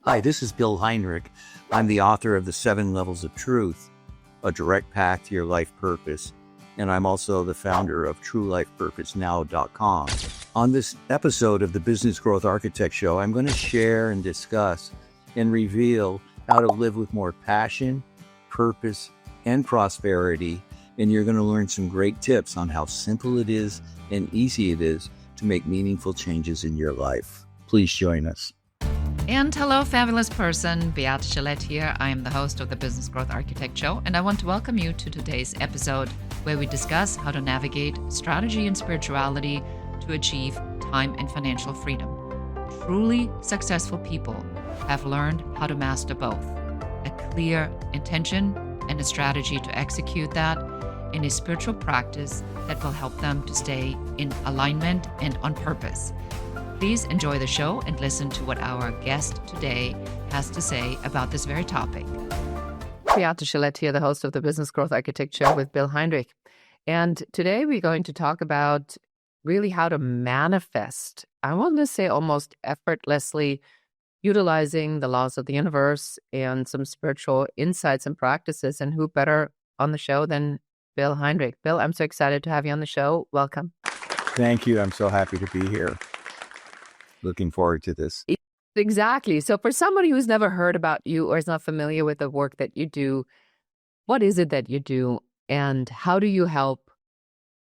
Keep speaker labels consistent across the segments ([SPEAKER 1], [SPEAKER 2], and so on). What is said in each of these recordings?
[SPEAKER 1] Hi, this is Bill Heinrich. I'm the author of The 7 Levels of Truth, a direct path to your life purpose. And I'm also the founder of TrueLifePurposeNow.com. On this episode of the Business Growth Architect Show, I'm going to share and discuss and reveal how to live with more passion, purpose, and prosperity. And you're going to learn some great tips on how simple it is and easy it is to make meaningful changes in your life. Please join us.
[SPEAKER 2] And hello, fabulous person. Beate Gillette here. I am the host of the Business Growth Architect Show, and I want to welcome you to today's episode where we discuss how to navigate strategy and spirituality to achieve time and financial freedom. Truly successful people have learned how to master both, a clear intention and a strategy to execute that in a spiritual practice that will help them to stay in alignment and on purpose. Please enjoy the show and listen to what our guest today has to say about this very topic. Beate Gillette here, the host of the Business Growth Architect Show with Bill Heinrich. And today we're going to talk about really how to manifest, I want to say almost effortlessly, utilizing the laws of the universe and some spiritual insights and practices. And who better on the show than Bill Heinrich? Bill, I'm so excited to have you on the show. Welcome.
[SPEAKER 1] Thank you. I'm so happy to be here. Looking forward to this.
[SPEAKER 2] Exactly. So for somebody who's never heard about you or is not familiar with the work that you do, what is it that you do and how do you help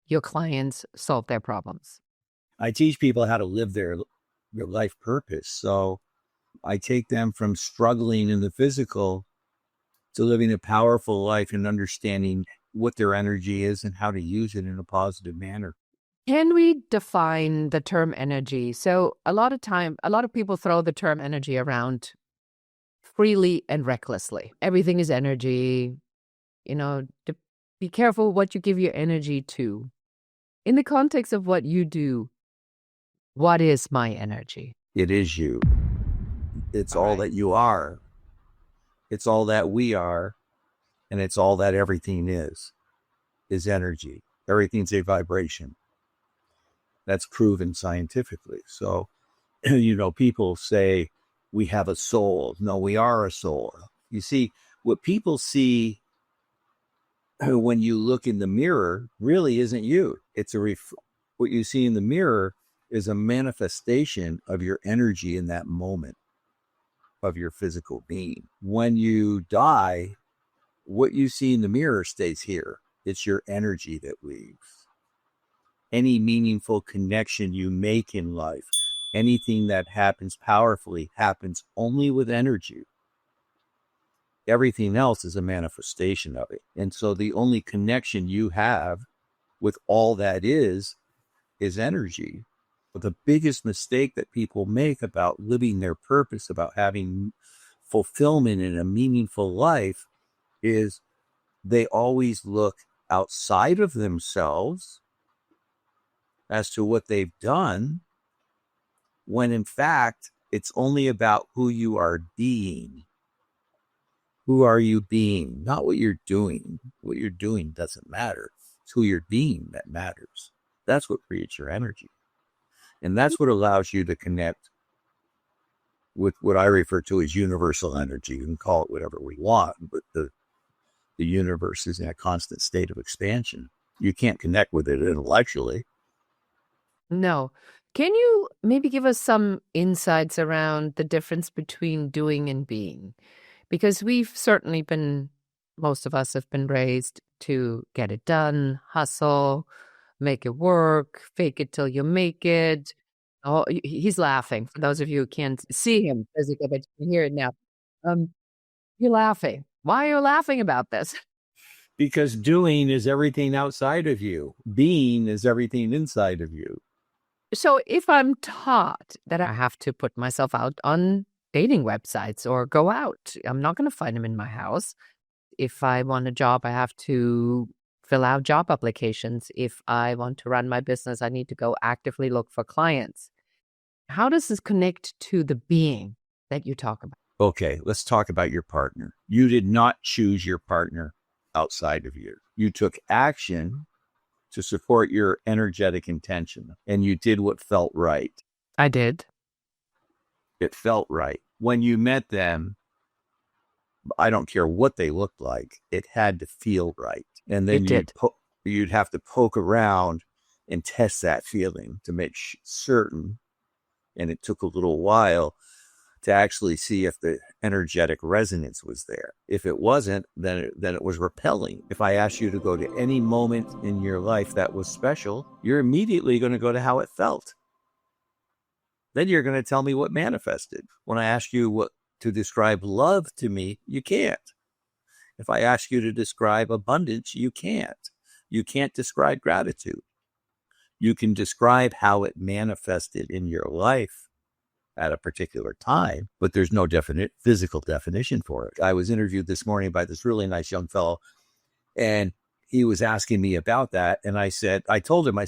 [SPEAKER 2] your clients solve their problems?
[SPEAKER 1] I teach people how to live their life purpose. So I take them from struggling in the physical to living a powerful life and understanding what their energy is and how to use it in a positive manner.
[SPEAKER 2] Can we define the term energy? So a lot of people throw the term energy around freely and recklessly. Everything is energy. Be careful what you give your energy to. In the context of what you do, what is my energy?
[SPEAKER 1] It is you. It's all that you are. It's all that we are. And it's all that everything is energy. Everything's a vibration. That's proven scientifically. So, people say we have a soul. No, we are a soul. You see, what people see when you look in the mirror really isn't you. It's what you see in the mirror is a manifestation of your energy in that moment of your physical being. When you die, what you see in the mirror stays here. It's your energy that leaves. Any meaningful connection you make in life, anything that happens powerfully happens only with energy. Everything else is a manifestation of it. And so the only connection you have with all that is energy. But the biggest mistake that people make about living their purpose, about having fulfillment in a meaningful life, is they always look outside of themselves as to what they've done, when in fact, it's only about who you are being. Who are you being? Not what you're doing. What you're doing doesn't matter. It's who you're being that matters. That's what creates your energy. And that's what allows you to connect with what I refer to as universal energy. You can call it whatever we want, but the universe is in a constant state of expansion. You can't connect with it intellectually.
[SPEAKER 2] No. Can you maybe give us some insights around the difference between doing and being? Because we've certainly most of us have been raised to get it done, hustle, make it work, fake it till you make it. Oh, he's laughing. For those of you who can't see him physically, but you can hear it now. You're laughing. Why are you laughing about this?
[SPEAKER 1] Because doing is everything outside of you. Being is everything inside of you.
[SPEAKER 2] So if I'm taught that I have to put myself out on dating websites or go out, I'm not going to find them in my house. If I want a job, I have to fill out job applications. If I want to run my business, I need to go actively look for clients. How does this connect to the being that you talk about?
[SPEAKER 1] Okay, let's talk about your partner. You did not choose your partner outside of you. You took action to support your energetic intention, and you did what felt right.
[SPEAKER 2] I did.
[SPEAKER 1] It felt right. when you met them, I don't care what they looked like, it had to feel right. And then
[SPEAKER 2] It did.
[SPEAKER 1] you'd have to poke around and test that feeling to make certain. And it took a little while to actually see if the energetic resonance was there. If it wasn't, then it was repelling. If I asked you to go to any moment in your life that was special, you're immediately going to go to how it felt. Then you're going to tell me what manifested. When I ask you what to describe love to me, you can't. If I ask you to describe abundance, you can't. You can't describe gratitude. You can describe how it manifested in your life at a particular time, but there's no definite physical definition for it. I was interviewed this morning by this really nice young fellow, and he was asking me about that. And I told him,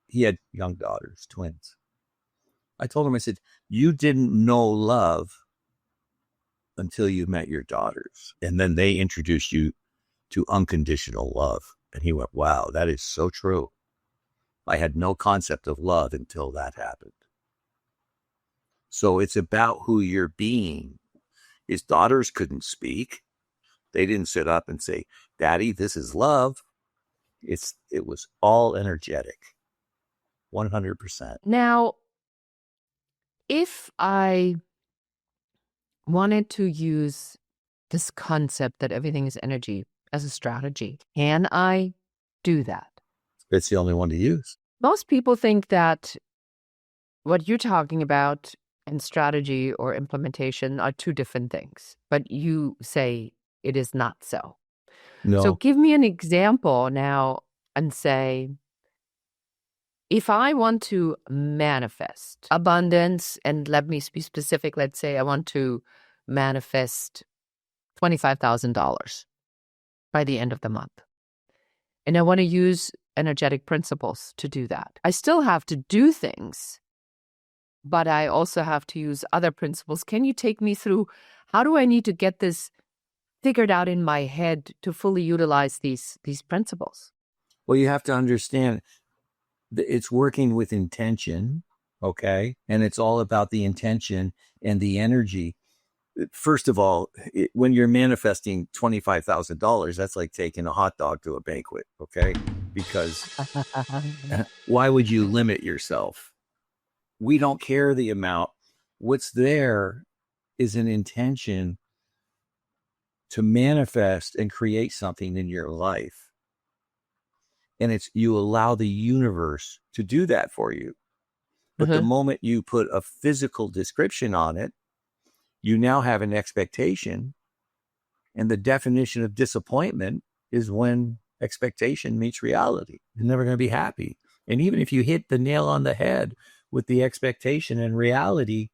[SPEAKER 1] he had young daughters, twins. I told him, I said, you didn't know love until you met your daughters. And then they introduced you to unconditional love. And he went, wow, that is so true. I had no concept of love until that happened. So it's about who you're being. His daughters couldn't speak. They didn't sit up and say, Daddy, this is love. It was all energetic. 100%.
[SPEAKER 2] Now, if I wanted to use this concept that everything is energy as a strategy, can I do that?
[SPEAKER 1] It's the only one to use.
[SPEAKER 2] Most people think that what you're talking about and strategy or implementation are two different things, but you say it is not so.
[SPEAKER 1] No.
[SPEAKER 2] So give me an example now and say, if I want to manifest abundance, and let me be specific, let's say I want to manifest $25,000 by the end of the month, and I want to use energetic principles to do that. I still have to do things, but I also have to use other principles. Can you take me through how do I need to get this figured out in my head to fully utilize these principles?
[SPEAKER 1] Well, you have to understand that it's working with intention, okay? And it's all about the intention and the energy. First of all, when you're manifesting $25,000, that's like taking a hot dog to a banquet, okay? Because why would you limit yourself? We don't care the amount. What's there is an intention to manifest and create something in your life. And you allow the universe to do that for you. But the moment you put a physical description on it, you now have an expectation. And the definition of disappointment is when expectation meets reality. You're never going to be happy. And even if you hit the nail on the head with the expectation and reality,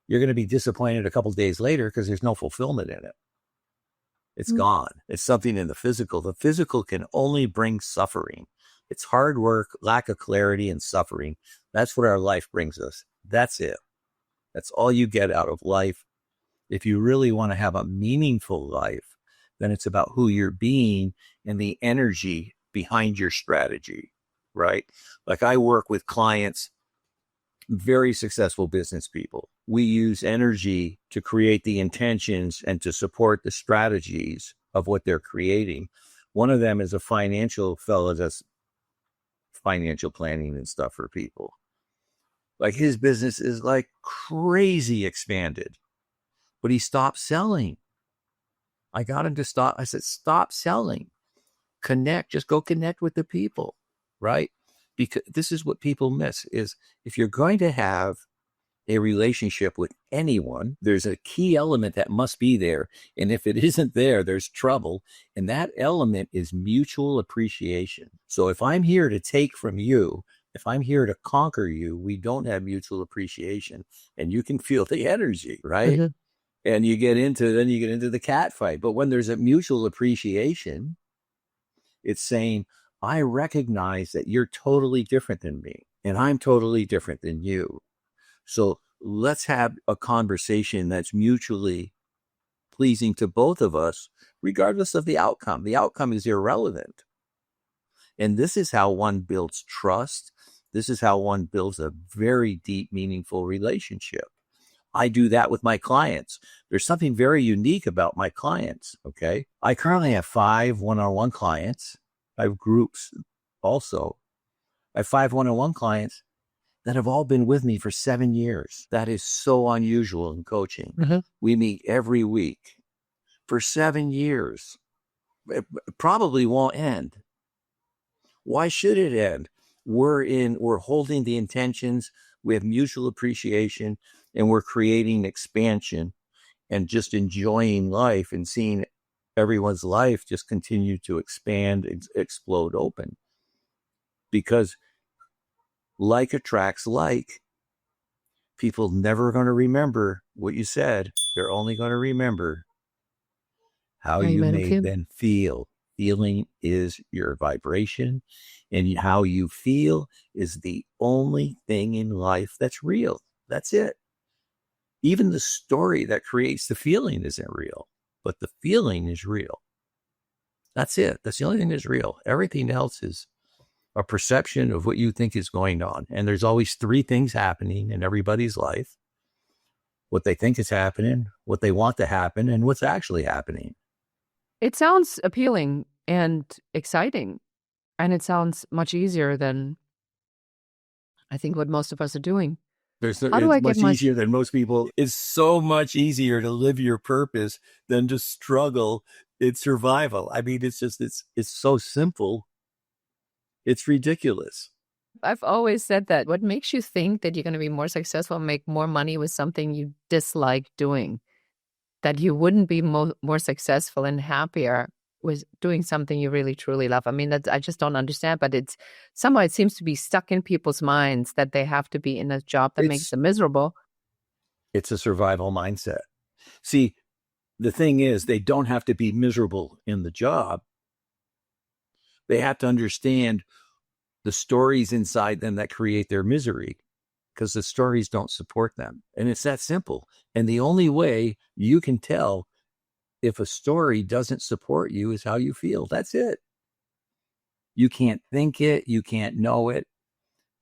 [SPEAKER 1] you're going to be disappointed a couple of days later because there's no fulfillment in it. It's gone. It's something in the physical. The physical can only bring suffering. It's hard work, lack of clarity, and suffering. That's what our life brings us. That's it. That's all you get out of life. If you really want to have a meaningful life, then it's about who you're being and the energy behind your strategy, right? Like I work with clients, very successful business people. We use energy to create the intentions and to support the strategies of what they're creating. One of them is a financial fellow that's financial planning and stuff for people. Like his business is like crazy expanded, but he stopped selling. I got him to stop. I said, stop selling. Connect. Just go connect with the people, right? Because this is what people miss is if you're going to have a relationship with anyone, there's a key element that must be there. And if it isn't there, there's trouble. And that element is mutual appreciation. So if I'm here to take from you, if I'm here to conquer you, we don't have mutual appreciation. And you can feel the energy, right? And you get into the cat fight. But when there's a mutual appreciation, it's saying, I recognize that you're totally different than me, and I'm totally different than you. So let's have a conversation that's mutually pleasing to both of us, regardless of the outcome. The outcome is irrelevant. And this is how one builds trust. This is how one builds a very deep, meaningful relationship. I do that with my clients. There's something very unique about my clients. Okay. I currently have 5 one-on-one clients. I have groups also. I have 5 one-on-one clients that have all been with me for 7 years. That is so unusual in coaching. We meet every week for 7 years. It probably won't end. Why should it end? We're holding the intentions, we have mutual appreciation, and we're creating expansion and just enjoying life and seeing everyone's life just continue to expand, explode open. Because like attracts like. People never going to remember what you said. They're only going to remember how you made them feel. Feeling is your vibration, and how you feel is the only thing in life that's real. That's it. Even the story that creates the feeling isn't real, but the feeling is real. That's it. That's the only thing that's real. Everything else is a perception of what you think is going on. And there's always 3 things happening in everybody's life: what they think is happening, what they want to happen, and what's actually happening.
[SPEAKER 2] It sounds appealing and exciting, and it sounds much easier than I think what most of us are doing.
[SPEAKER 1] It's
[SPEAKER 2] How do I get
[SPEAKER 1] much easier than most people. It's so much easier to live your purpose than to struggle in survival. I mean, it's so simple. It's ridiculous.
[SPEAKER 2] I've always said that. What makes you think that you're going to be more successful, make more money with something you dislike doing? That you wouldn't be more successful and happier with doing something you really truly love. I mean, I just don't understand, but it seems to be stuck in people's minds that they have to be in a job that makes them miserable.
[SPEAKER 1] It's a survival mindset. See, the thing is, they don't have to be miserable in the job. They have to understand the stories inside them that create their misery, because the stories don't support them. And it's that simple. And the only way you can tell if a story doesn't support you is how you feel. That's it. You can't think it. You can't know it.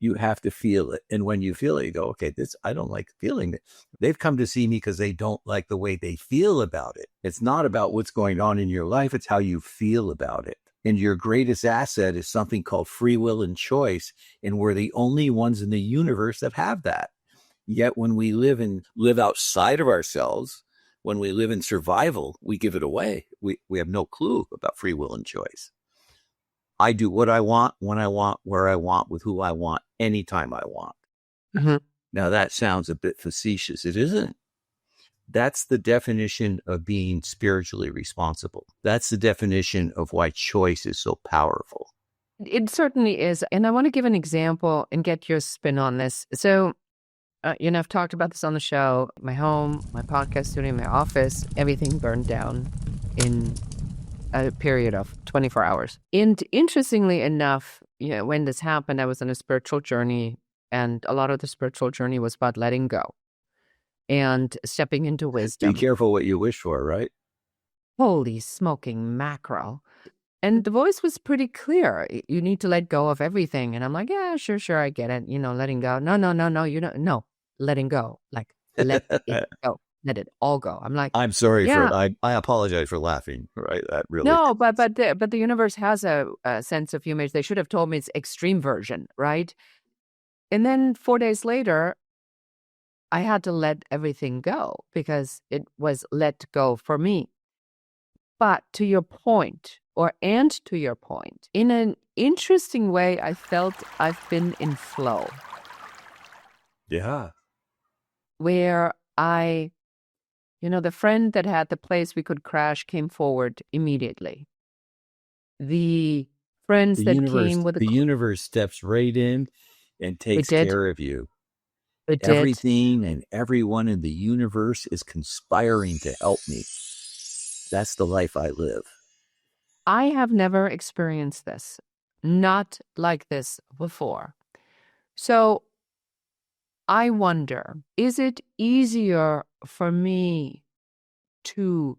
[SPEAKER 1] You have to feel it. And when you feel it, you go, okay, I don't like feeling it. They've come to see me because they don't like the way they feel about it. It's not about what's going on in your life. It's how you feel about it. And your greatest asset is something called free will and choice. And we're the only ones in the universe that have that. Yet when we live outside of ourselves, when we live in survival, we give it away. We have no clue about free will and choice. I do what I want, when I want, where I want, with who I want, anytime I want. Now that sounds a bit facetious. It isn't. That's the definition of being spiritually responsible. That's the definition of why choice is so powerful.
[SPEAKER 2] It certainly is. And I want to give an example and get your spin on this. So, I've talked about this on the show. My home, my podcast studio, my office, everything burned down in a period of 24 hours. And interestingly enough, when this happened, I was on a spiritual journey, and a lot of the spiritual journey was about letting go and stepping into wisdom.
[SPEAKER 1] Be careful what you wish for, right?
[SPEAKER 2] Holy smoking mackerel. And the voice was pretty clear. You need to let go of everything. And I'm like, yeah, sure, I get it. Letting go. No, no, letting go. Like, let it go. Let it all go. I'm like,
[SPEAKER 1] I'm sorry for I apologize for laughing, right? That really.
[SPEAKER 2] No, but the universe has a sense of humor. They should have told me it's extreme version, right? And then 4 days later, I had to let everything go because it was let go for me. But to your point, in an interesting way, I felt I've been in flow.
[SPEAKER 1] Yeah.
[SPEAKER 2] Where the friend that had the place we could crash came forward immediately. The friends that came with
[SPEAKER 1] the universe steps right in and takes care of you. Everything and everyone in the universe is conspiring to help me. That's the life I live.
[SPEAKER 2] I have never experienced this, not like this before. So I wonder, is it easier for me to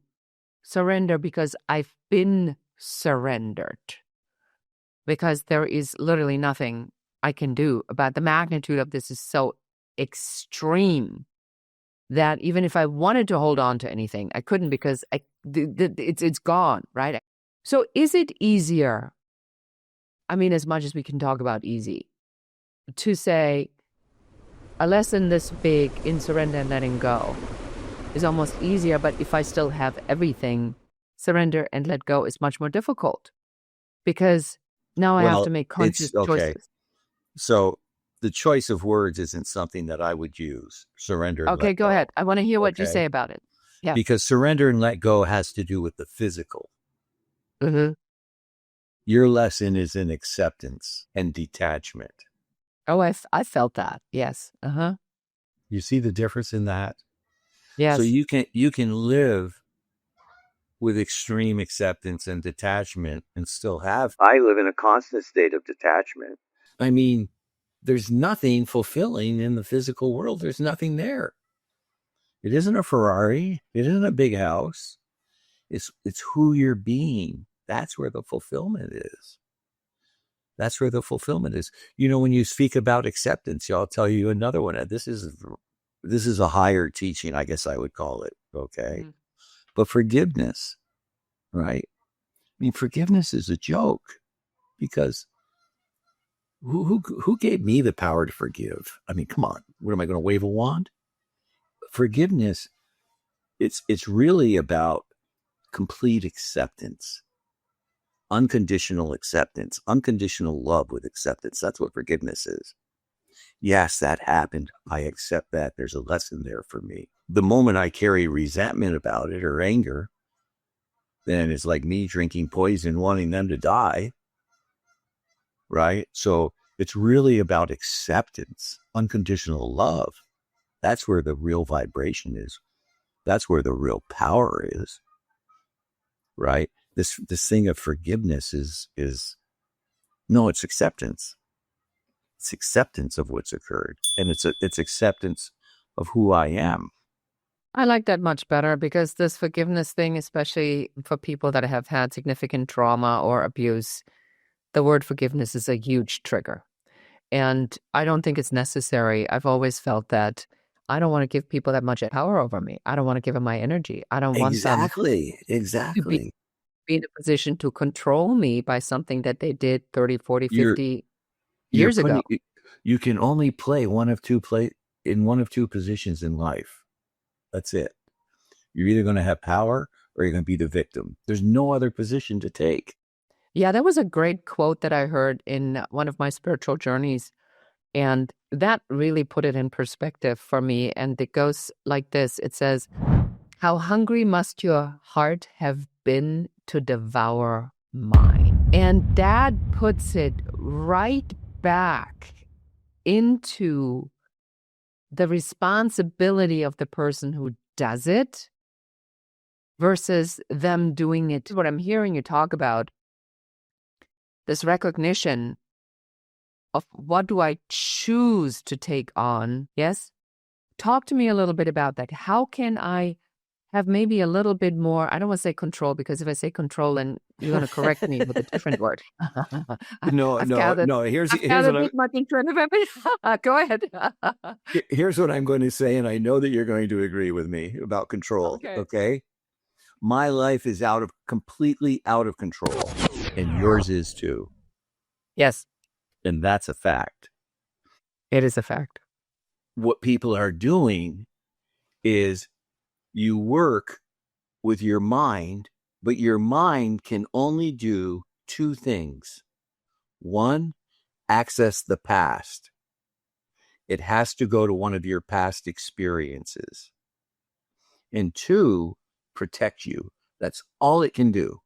[SPEAKER 2] surrender because I've been surrendered? Because there is literally nothing I can do about the magnitude of this is so extreme
[SPEAKER 3] that even if I wanted to hold on to anything, I couldn't because it's gone, right? So is it easier? I mean, as much as we can talk about easy, to say a lesson this big in surrender and letting go is almost easier, but if I still have everything, surrender and let go is much more difficult because now I have to
[SPEAKER 1] Well,
[SPEAKER 3] make
[SPEAKER 1] it's
[SPEAKER 3] conscious
[SPEAKER 1] okay.
[SPEAKER 3] choices.
[SPEAKER 1] So the choice of words isn't something that I would use. Surrender and
[SPEAKER 3] Okay,
[SPEAKER 1] let
[SPEAKER 3] go
[SPEAKER 1] go.
[SPEAKER 3] ahead. I want to hear what you
[SPEAKER 1] Okay.
[SPEAKER 3] say about it. Yeah.
[SPEAKER 1] Because surrender and let go has to do with the physical.
[SPEAKER 3] Mm-hmm.
[SPEAKER 1] Your lesson is in acceptance and detachment.
[SPEAKER 3] Oh, I felt that. Yes. Uh-huh.
[SPEAKER 1] You see the difference in that? So
[SPEAKER 3] Yes.
[SPEAKER 1] you can live with extreme acceptance and detachment and still have. I live in a constant state of detachment. I mean, there's nothing fulfilling in the physical world. There's nothing there. It isn't a Ferrari. It isn't a big house. It's who you're being. That's where the fulfillment is. That's where the fulfillment is. You know, when you speak about acceptance, I'll tell you another one. This is a higher teaching, I guess I would call it. Okay.
[SPEAKER 3] Mhm.
[SPEAKER 1] But forgiveness, right? I mean, forgiveness is a joke because who gave me the power to forgive? I mean, come on. What am I going to wave a wand? Forgiveness, it's really about complete acceptance, unconditional love with acceptance. That's what forgiveness is. Yes, that happened. I accept that. There's a lesson there for me. The moment I carry resentment about it or anger, then it's like me drinking poison, wanting them to die. Right? So it's really about acceptance, unconditional love. That's where the real vibration is. That's where the real power is. Right? This thing of forgiveness is no, it's acceptance. It's acceptance of what's occurred. And it's acceptance of who I am.
[SPEAKER 3] I like that much better because this forgiveness thing, especially for people that have had significant trauma or abuse, the word forgiveness is a huge trigger. And I don't think it's necessary. I've always felt that I don't want to give people that much power over me. I don't want to give them my energy. I don't want them
[SPEAKER 1] Exactly.
[SPEAKER 3] to
[SPEAKER 1] Exactly.
[SPEAKER 3] be in a position to control me by something that they did 30, 40,
[SPEAKER 1] You're
[SPEAKER 3] 50
[SPEAKER 1] you're
[SPEAKER 3] years ago.
[SPEAKER 1] putting you can only play one of two positions in life. That's it. You're either going to have power or you're going to be the victim. There's no other position to take.
[SPEAKER 3] Yeah, that was a great quote that I heard in one of my spiritual journeys. And that really put it in perspective for me. And it goes like this. It says, "How hungry must your heart have been to devour mine?" And that puts it right back into the responsibility of the person who does it versus them doing it. What I'm hearing you talk about, this recognition of what do I choose to take on? Yes? Talk to me a little bit about that. How can I have maybe a little bit more? I don't want to say control because if I say control, then you're going to correct me with a different word.
[SPEAKER 1] No,
[SPEAKER 3] I've
[SPEAKER 1] no,
[SPEAKER 3] gathered,
[SPEAKER 1] no.
[SPEAKER 3] I've
[SPEAKER 1] Here's
[SPEAKER 3] gathered
[SPEAKER 1] what
[SPEAKER 3] this much into it. Go ahead.
[SPEAKER 1] here's what I'm going to say, and I know that you're going to agree with me about control.
[SPEAKER 3] Okay.
[SPEAKER 1] Okay, my life is completely out of control, and yours is too,
[SPEAKER 3] Yes,
[SPEAKER 1] and that's a fact.
[SPEAKER 3] it is a fact.
[SPEAKER 1] What people are doing is you work with your mind, but your mind can only do two things. One, access the past. It has to go to one of your past experiences. And two, protect you. That's all it can do.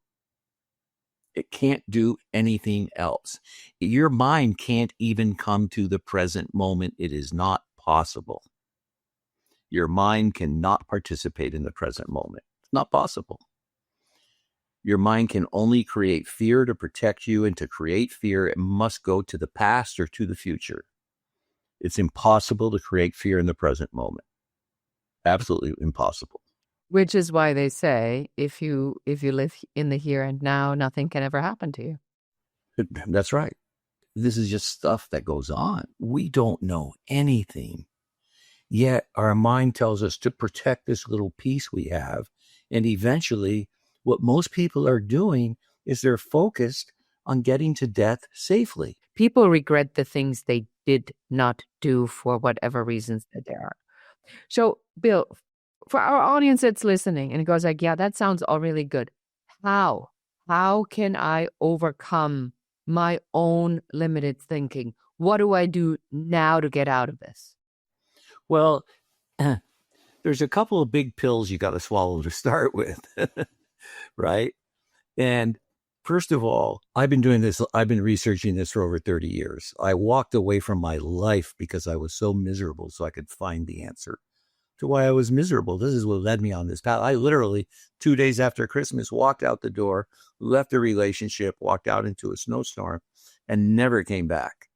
[SPEAKER 1] It can't do anything else. Your mind can't even come to the present moment. It is not possible. Your mind cannot participate in the present moment. It's not possible. Your mind can only create fear to protect you, and to create fear, it must go to the past or to the future. It's impossible to create fear in the present moment. Absolutely impossible.
[SPEAKER 3] Which is why they say if you live in the here and now, nothing can ever happen to you.
[SPEAKER 1] That's right. This is just stuff that goes on. We don't know anything. Yet our mind tells us to protect this little piece we have. And eventually, what most people are doing is they're focused on getting to death safely.
[SPEAKER 3] People regret the things they did not do for whatever reasons that there are. So, Bill, for our audience that's listening and it goes like, yeah, that sounds all really good. How? How can I overcome my own limited thinking? What do I do now to get out of this?
[SPEAKER 1] Well, there's a couple of big pills you got to swallow to start with, right? And first of all, I've been researching this for over 30 years. I walked away from my life because I was so miserable so I could find the answer to why I was miserable. This is what led me on this path. I literally, 2 days after Christmas, walked out the door, left a relationship, walked out into a snowstorm, and never came back.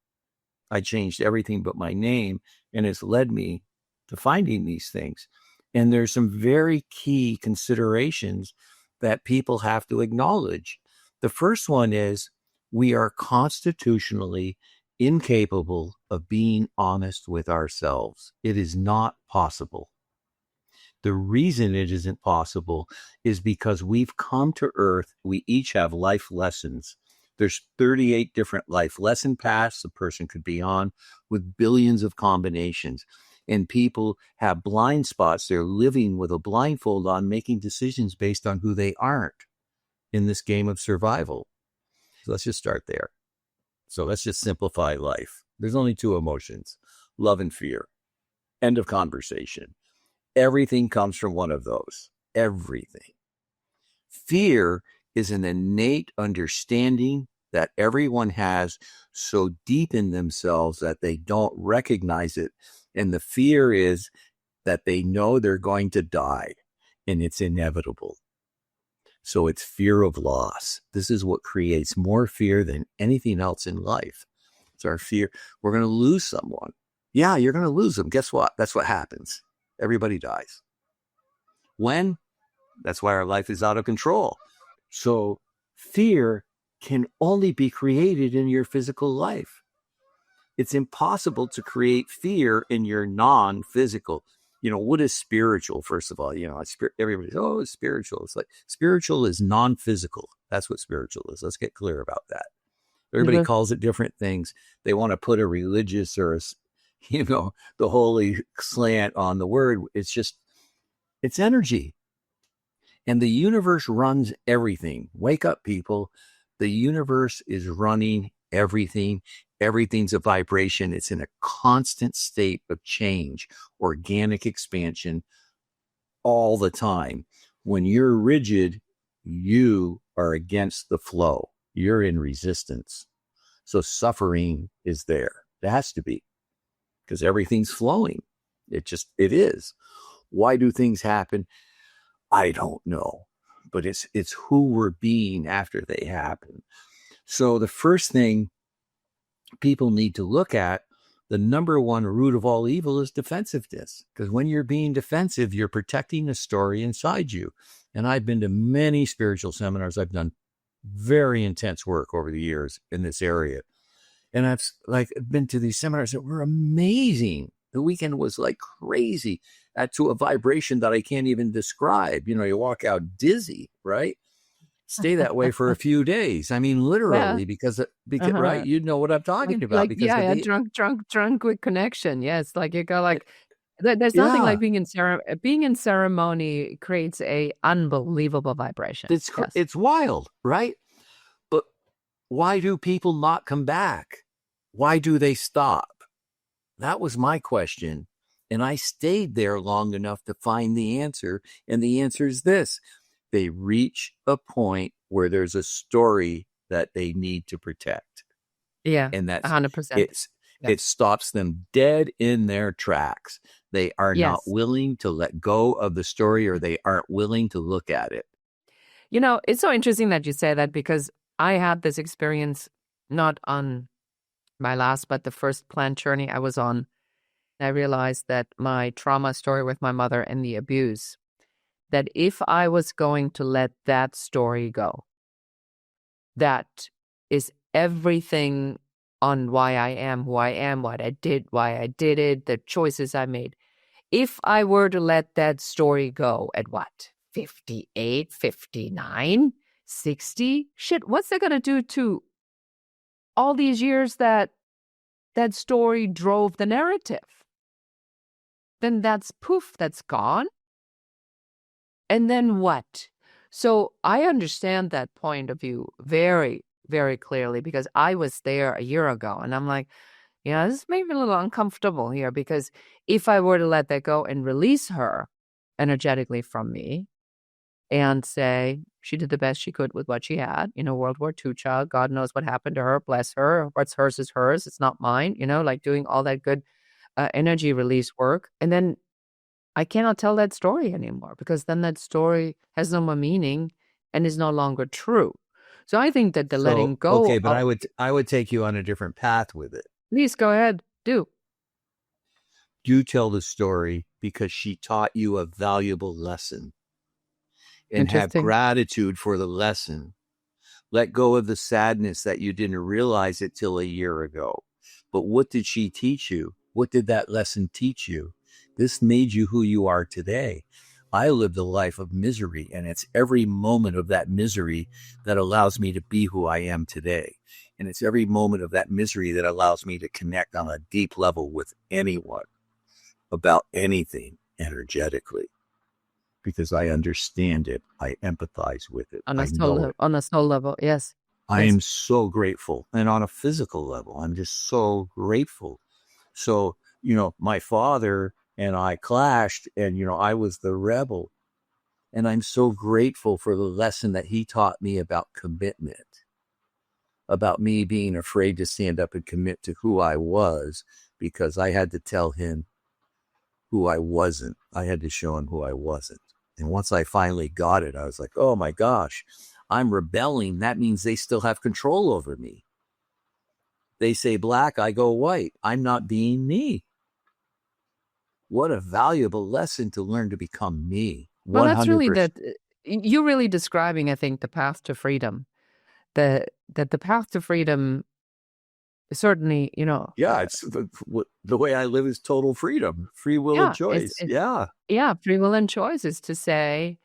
[SPEAKER 1] I changed everything but my name, and it's led me to finding these things. And there's some very key considerations that people have to acknowledge. The first one is we are constitutionally incapable of being honest with ourselves. It is not possible. The reason it isn't possible is because we've come to Earth. We each have life lessons. There's 38 different life lesson paths a person could be on with billions of combinations. And people have blind spots. They're living with a blindfold on, making decisions based on who they aren't in this game of survival. So let's just start there. So let's just simplify life. There's only two emotions, love and fear. End of conversation. Everything comes from one of those. Everything. Fear is an innate understanding that everyone has so deep in themselves that they don't recognize it. And the fear is that they know they're going to die and it's inevitable. So it's fear of loss. This is what creates more fear than anything else in life. It's our fear. We're going to lose someone. Yeah, you're going to lose them. Guess what? That's what happens. Everybody dies. When? That's why our life is out of control. So fear can only be created in your physical life. It's impossible to create fear in your non-physical. What is spiritual? First of all, everybody says, oh, it's spiritual. It's like spiritual is non-physical. That's what spiritual is. Let's get clear about that. Everybody calls it different things. They want to put a religious or the holy slant on the word. It's energy. And the universe runs everything. Wake up, people. The universe is running everything. Everything's a vibration. It's in a constant state of change, organic expansion all the time. When you're rigid, you are against the flow. You're in resistance. So suffering is there. It has to be because everything's flowing. It is. Why do things happen? I don't know, but it's who we're being after they happen. So the first thing people need to look at, the number one root of all evil is defensiveness. Because when you're being defensive, you're protecting a story inside you. And I've been to many spiritual seminars. I've done very intense work over the years in this area. And I've been to these seminars that were amazing. The weekend was like crazy to a vibration that I can't even describe. You walk out dizzy, right? Stay that way for a few days. I mean, literally, because right, you know what I'm talking about. Because
[SPEAKER 3] drunk with connection. Yes, like you go like. There's nothing like being in ceremony creates a unbelievable vibration.
[SPEAKER 1] It's wild, right? But why do people not come back? Why do they stop? That was my question. And I stayed there long enough to find the answer. And the answer is this. They reach a point where there's a story that they need to protect.
[SPEAKER 3] Yeah,
[SPEAKER 1] and that's
[SPEAKER 3] 100%.
[SPEAKER 1] It stops them dead in their tracks. They are not willing to let go of the story, or they aren't willing to look at it.
[SPEAKER 3] It's so interesting that you say that, because I had this experience not on my last, but the first planned journey I was on. I realized that my trauma story with my mother and the abuse, that if I was going to let that story go, that is everything on why I am who I am, what I did, why I did it, the choices I made. if I were to let that story go at what? 58, 59, 60? Shit, what's that going to do to all these years that that story drove the narrative? Then that's poof, that's gone. And then what? So I understand that point of view very, very clearly because I was there a year ago and I'm like, yeah, this made me a little uncomfortable here because if I were to let that go and release her energetically from me and say she did the best she could with what she had, World War II child, God knows what happened to her, bless her, what's hers is hers, it's not mine, like doing all that good energy release work. And then I cannot tell that story anymore because then that story has no more meaning and is no longer true. So I think that the letting
[SPEAKER 1] So,
[SPEAKER 3] go
[SPEAKER 1] okay, but
[SPEAKER 3] of,
[SPEAKER 1] I would take you on a different path with it.
[SPEAKER 3] please go ahead, do.
[SPEAKER 1] You tell the story because she taught you a valuable lesson and have
[SPEAKER 3] Interesting.
[SPEAKER 1] gratitude for the lesson. Let go of the sadness that you didn't realize it till a year ago. But what did she teach you? What did that lesson teach you? This made you who you are today. I lived a life of misery, and it's every moment of that misery that allows me to be who I am today. And it's every moment of that misery that allows me to connect on a deep level with anyone about anything energetically because I understand it. I empathize with it. I know it.
[SPEAKER 3] On a soul level, yes.
[SPEAKER 1] I
[SPEAKER 3] Yes.
[SPEAKER 1] am so grateful. And on a physical level, I'm just so grateful. So, my father and I clashed and, I was the rebel. And I'm so grateful for the lesson that he taught me about commitment, about me being afraid to stand up and commit to who I was because I had to tell him who I wasn't. I had to show him who I wasn't. And once I finally got it, I was like, oh my gosh, I'm rebelling. That means they still have control over me. They say black, I go white. I'm not being me. What a valuable lesson to learn to become me.
[SPEAKER 3] Well, that's really
[SPEAKER 1] 100%.
[SPEAKER 3] you're really describing, I think, the path to freedom. That the path to freedom certainly,
[SPEAKER 1] Yeah, it's the way I live is total freedom, free will and
[SPEAKER 3] yeah,
[SPEAKER 1] choice. Yeah.
[SPEAKER 3] free will and choice is to say,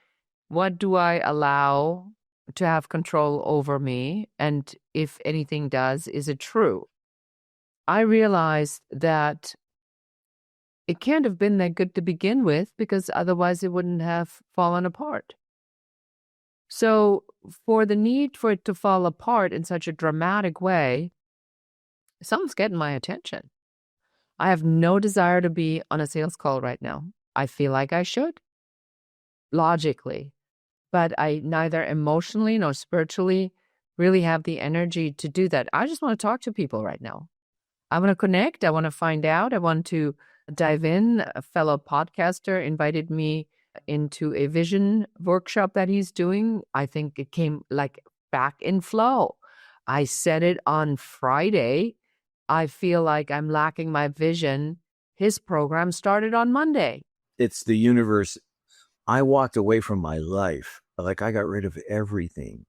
[SPEAKER 3] what do I allow to have control over me? And if anything does, is it true? I realized that it can't have been that good to begin with because otherwise it wouldn't have fallen apart. So for the need for it to fall apart in such a dramatic way, something's getting my attention. I have no desire to be on a sales call right now. I feel like I should, logically, but I neither emotionally nor spiritually really have the energy to do that. I just want to talk to people right now. I want to connect. I want to find out. I want to dive in. A fellow podcaster invited me into a vision workshop that he's doing. I think it came like back in flow. I said it on Friday. I feel like I'm lacking my vision. His program started on Monday.
[SPEAKER 1] It's the universe. I walked away from my life. Like I got rid of everything.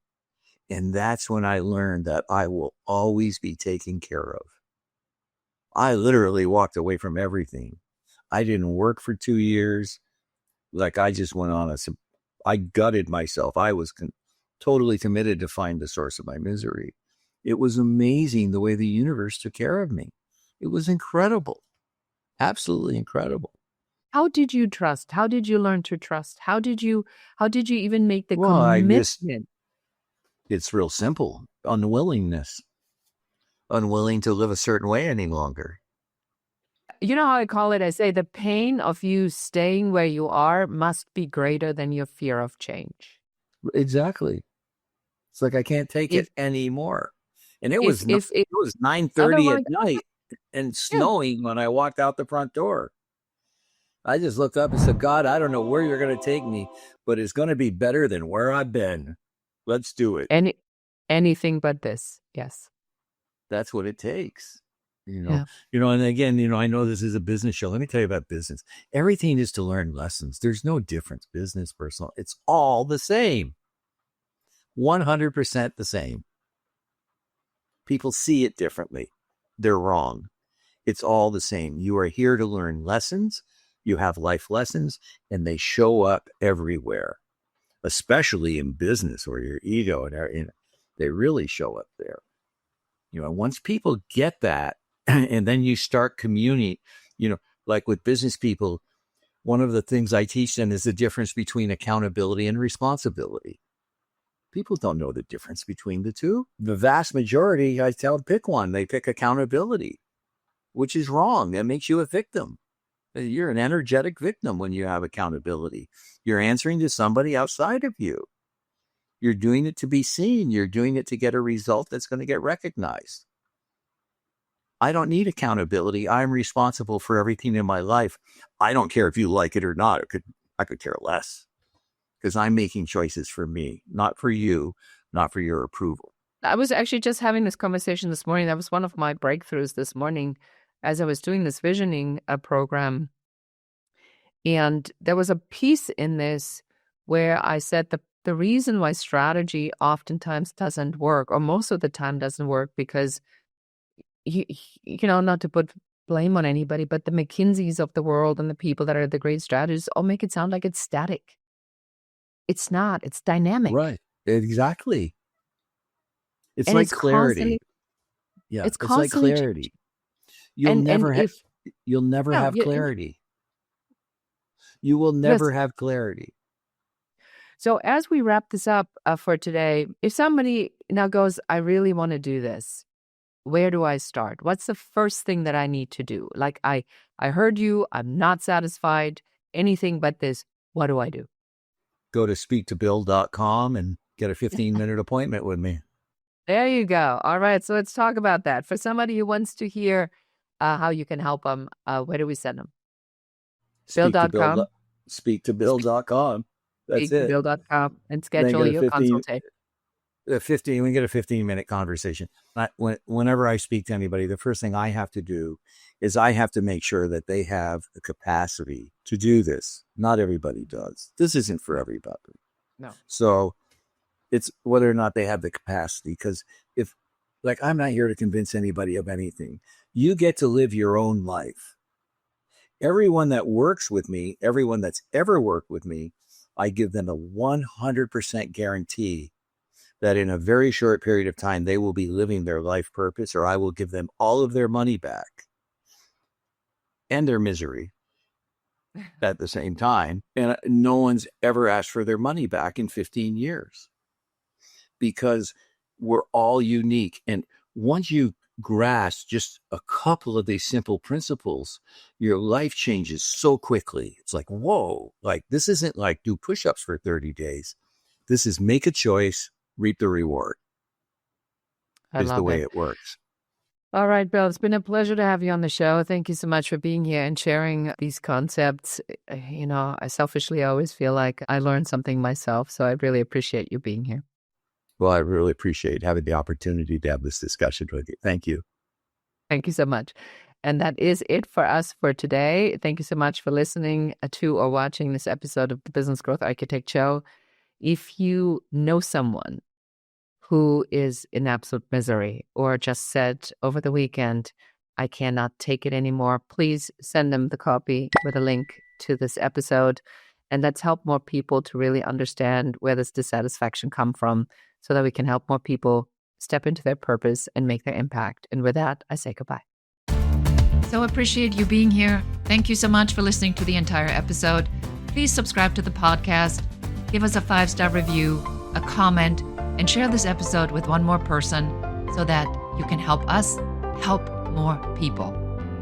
[SPEAKER 1] And that's when I learned that I will always be taken care of. I literally walked away from everything. I didn't work for 2 years. Like I just went on I gutted myself. I was totally committed to find the source of my misery. It was amazing the way the universe took care of me. It was incredible. Absolutely incredible.
[SPEAKER 3] How did you trust? How did you learn to trust? How did you even make the
[SPEAKER 1] Well,
[SPEAKER 3] commitment?
[SPEAKER 1] it's real simple. Unwillingness. Unwilling to live a certain way any longer.
[SPEAKER 3] You know how I call it? I say the pain of you staying where you are must be greater than your fear of change.
[SPEAKER 1] Exactly. It's like I can't take
[SPEAKER 3] If
[SPEAKER 1] it anymore. And it
[SPEAKER 3] if
[SPEAKER 1] was
[SPEAKER 3] if if
[SPEAKER 1] 9:30
[SPEAKER 3] otherwise,
[SPEAKER 1] at night and
[SPEAKER 3] yeah.
[SPEAKER 1] snowing when I walked out the front door. I just looked up and said, God, I don't know where you're going to take me, but it's going to be better than where I've been. Let's do it.
[SPEAKER 3] Anything but this. Yes.
[SPEAKER 1] That's what it takes.
[SPEAKER 3] Yeah.
[SPEAKER 1] And again, I know this is a business show. Let me tell you about business. Everything is to learn lessons. There's no difference, business, personal. It's all the same. 100% the same. People see it differently. They're wrong. It's all the same. You are here to learn lessons. You have life lessons, and they show up everywhere, especially in business or your ego, and they really show up there. Once people get that, and then you start communing, like with business people, one of the things I teach them is the difference between accountability and responsibility. People don't know the difference between the two. The vast majority, I tell them, pick one. They pick accountability, which is wrong. That makes you a victim. You're an energetic victim when you have accountability. You're answering to somebody outside of you. You're doing it to be seen. You're doing it to get a result that's going to get recognized. I don't need accountability. I'm responsible for everything in my life. I don't care if you like it or not. I could care less, because I'm making choices for me, not for you, not for your approval.
[SPEAKER 3] I was actually just having this conversation this morning. That was one of my breakthroughs this morning as I was doing this visioning program. And there was a piece in this where I said the reason why strategy oftentimes doesn't work, or most of the time doesn't work, because, not to put blame on anybody, but the McKinseys of the world and the people that are the great strategists all make it sound like it's static. It's not. It's dynamic.
[SPEAKER 1] Right. Exactly. It's
[SPEAKER 3] And
[SPEAKER 1] like
[SPEAKER 3] it's
[SPEAKER 1] clarity.
[SPEAKER 3] constantly,
[SPEAKER 1] It's like clarity.
[SPEAKER 3] changing.
[SPEAKER 1] You'll
[SPEAKER 3] And
[SPEAKER 1] never have
[SPEAKER 3] if
[SPEAKER 1] you'll never
[SPEAKER 3] no,
[SPEAKER 1] have clarity. You will never have clarity.
[SPEAKER 3] so as we wrap this up for today, if somebody now goes, I really want to do this, where do I start? What's the first thing that I need to do? Like, I heard you, I'm not satisfied, anything but this. What do I do?
[SPEAKER 1] Go to speaktobill.com and get a 15-minute appointment with me.
[SPEAKER 3] There you go. All right. So let's talk about that. For somebody who wants to hear how you can help them, where do we send them? Bill.com.
[SPEAKER 1] Speaktobill.com. That's it.
[SPEAKER 3] Speaktobill.com and
[SPEAKER 1] Then
[SPEAKER 3] schedule
[SPEAKER 1] get a
[SPEAKER 3] your
[SPEAKER 1] 15
[SPEAKER 3] consultation.
[SPEAKER 1] we get a 15-minute conversation. Whenever I speak to anybody, the first thing I have to do is I have to make sure that they have the capacity to do this. Not everybody does. This isn't for everybody.
[SPEAKER 3] No.
[SPEAKER 1] So it's whether or not they have the capacity, because I'm not here to convince anybody of anything. You get to live your own life. Everyone that works with me, everyone that's ever worked with me, I give them a 100% guarantee that in a very short period of time, they will be living their life purpose, or I will give them all of their money back and their misery at the same time. And no one's ever asked for their money back in 15 years, because we're all unique. And once you grasp just a couple of these simple principles, your life changes so quickly. It's like, whoa, like this isn't like do push-ups for 30 days. This is make a choice, reap the reward. Is the way it works.
[SPEAKER 3] All right, Bill, it's been a pleasure to have you on the show. Thank you so much for being here and sharing these concepts. I selfishly always feel like I learned something myself, so I really appreciate you being here.
[SPEAKER 1] Well, I really appreciate having the opportunity to have this discussion with you. Thank you.
[SPEAKER 3] Thank you so much. And that is it for us for today. Thank you so much for listening to or watching this episode of the Business Growth Architect Show. If you know someone who is in absolute misery or just said over the weekend, I cannot take it anymore, please send them the copy with a link to this episode. And let's help more people to really understand where this dissatisfaction come from, so that we can help more people step into their purpose and make their impact. And with that, I say goodbye.
[SPEAKER 2] So appreciate you being here. Thank you so much for listening to the entire episode. Please subscribe to the podcast, give us a 5-star review, a comment, and share this episode with one more person so that you can help us help more people.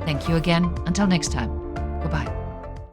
[SPEAKER 2] Thank you again. Until next time. Goodbye.